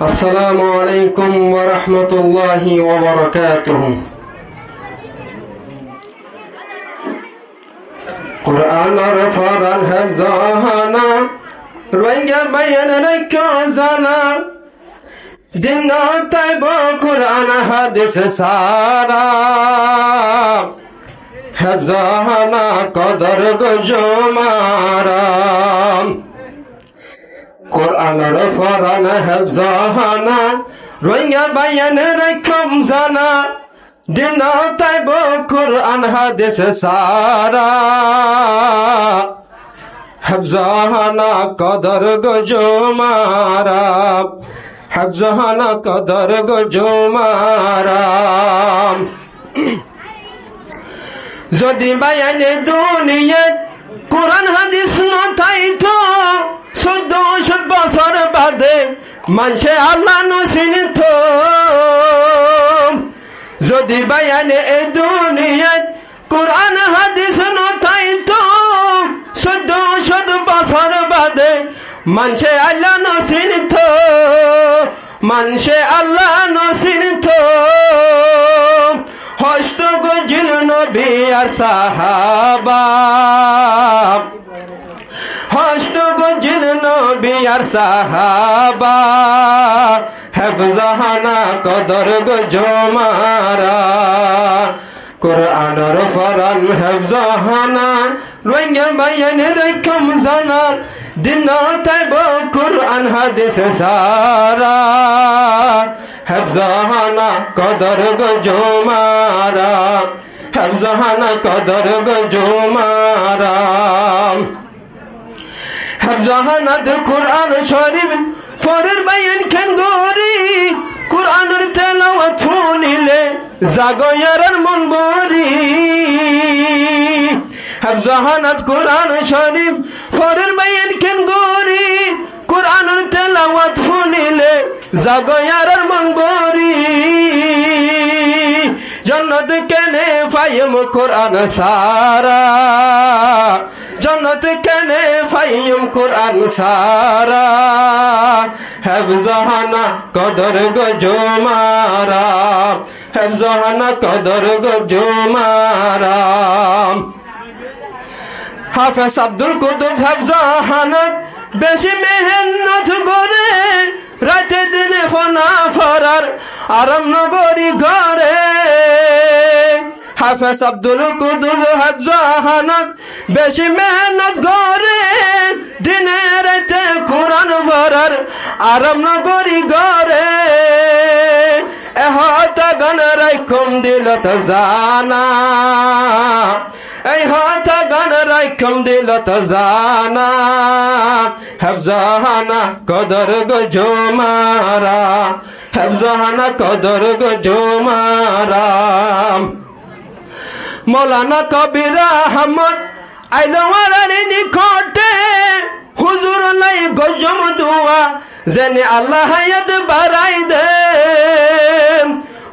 আসসালামু আলাইকুম ওয়া রাহমাতুল্লাহি ওয়া বারাকাতুহু। কুরআনের ফরমান হাফজানা রোহিঙ্গা বায়ান রাখো জানা দিন তাইব কুরআন হাদিস সারা হাফজানা কদর গজমারা কুরআনের ফরমান হাফজানা রোহিঙ্গা বায়ান রাখো জানা দিন তাইব কুরআন হাদিস সারা হাফজানা কদর গজমারা হাফজানা কদর গজমারা যদি বায়ানে দুনিয়াত কুরআন হাদিস নথাইতো 1400 বছর বাদে মানুষে আল্লাহ নচিনিত। যদি বায়ানে এই দুনিয়াত কুরআন হাদিস নথাইতো 1400 বছর বাদে মানুষে আল্লাহ নচিনিত, মানুষে আল্লাহ নচিনিত। হস্ত গজিল নবী আর সাহাবা, হস্ত গজিল নবী আর সাহাবা হাফজানা কদর গজমারা কুরআনের ফরমান হাফজানা রোহিঙ্গা বায়ান রাখো জানা দিন তাইব কুরআন হাদিস সারা হাফজানা কদর গজমারা হাফজানা কদর গজমারা হাফজানাত কুরআন শরীফ ফরের বায়ান কেন গরি কুরআনের তেলাওয়াত শুনিলে জাগয়ার মন বরি। হাফজানাত কুরআন শরীফ ফরের বায়ান কেন গরি কুরআনের তেলাওয়াত শুনিলে জাগয়ার মন বরি। জন্নত কেনে পাইম কুরআন সারা, জন্নত কেনে পাইম কুরআন সারা হাফজানা কদর গজমারা হাফজানা কদর গজমারা। হাফেজ আব্দুল কুতুব হাফজানা বেশি মেহনত করে রাতে দিনে ফনা ফরার আরাম নগরী ঘরে। হাফেজ আব্দুল কুতুব হাফজানা বেশি মেহনত করে দিনে রাতে কুরআন পড়ার আরাম নগরী ঘরে। এহতা গান রাইখম দিলত জানা, এই হতা গান রাইখম দিলত জানা হাফজানা কদর গজমারা হাফজানা কদর গজমারা। মৌলানা কবির আহমদ আইলওয়ারার নিকটে হুজুর লাই গজম দুয়া যেন আল্লাহ হায়াত বাড়াই দে।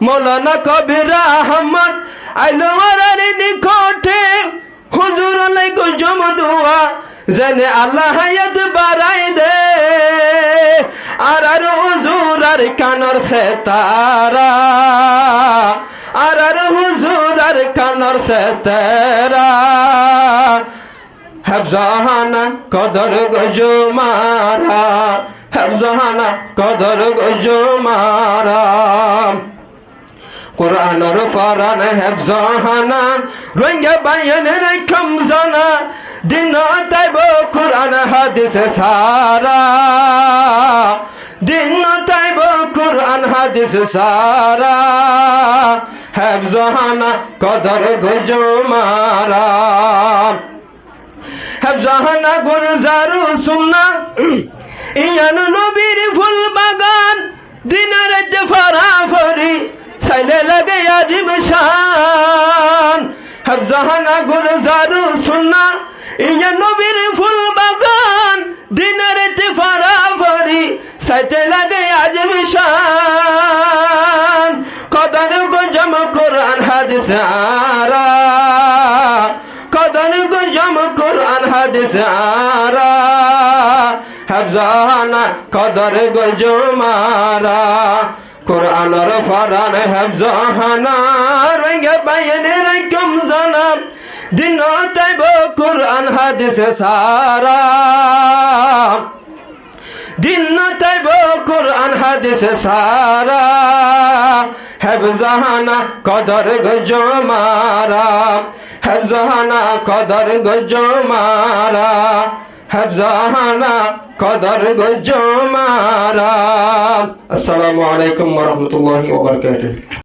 মৌলানা কবির আহমদ আইলওয়ারার নিকটে হুজুর লাই গজম দুয়া যেন আল্লাহ হায়াত বাড়াই দে। আর হুজুর আর কানর সে তারা, আর হুজুর আর কানর সে তেরা হাফজানা কদর গজমারা হাফজানা কদর গজমারা। কুরআনের ফরমান হাফজানা রোহিঙ্গা বায়ান রাখো জানা দিন তাইব কুরআন হাদিস সারা দিন তাইব কুরআন হাদিস সারা হাফজানা কদর গজমারা। হাফজানা গুলজারু সুন্নাহ ইয়ান নবীর ফুল বাগান দিন রাত ফরাফরি চাইলে লাগে আজিম শান। হাফজানা গুলজারু সুন্নাহ ইয়ান নবীর ফুল বাগান দিন রাত ফরাফরি চাইতে লাগে আজিম শান। কদর গজম কুরআন হাদিস আরা কদর গজম কুরআন হাদিস আরা হেফজাহানা কদর গজমারা কুরআনের ফারান হেফজাহানা রঙ্গে বাইনে রকম জানা দিন তাইব কুরআন হাদিস সারা দিন তাইব কুরআন হাদিস সারা হেফজাহানা কদর গজমারা হেফজাহানা কদর গজমারা হেফজাহানা কদর গজমারা। আসসালামু আলাইকুম ওয়া রাহমাতুল্লাহি ওয়া বারাকাতুহু।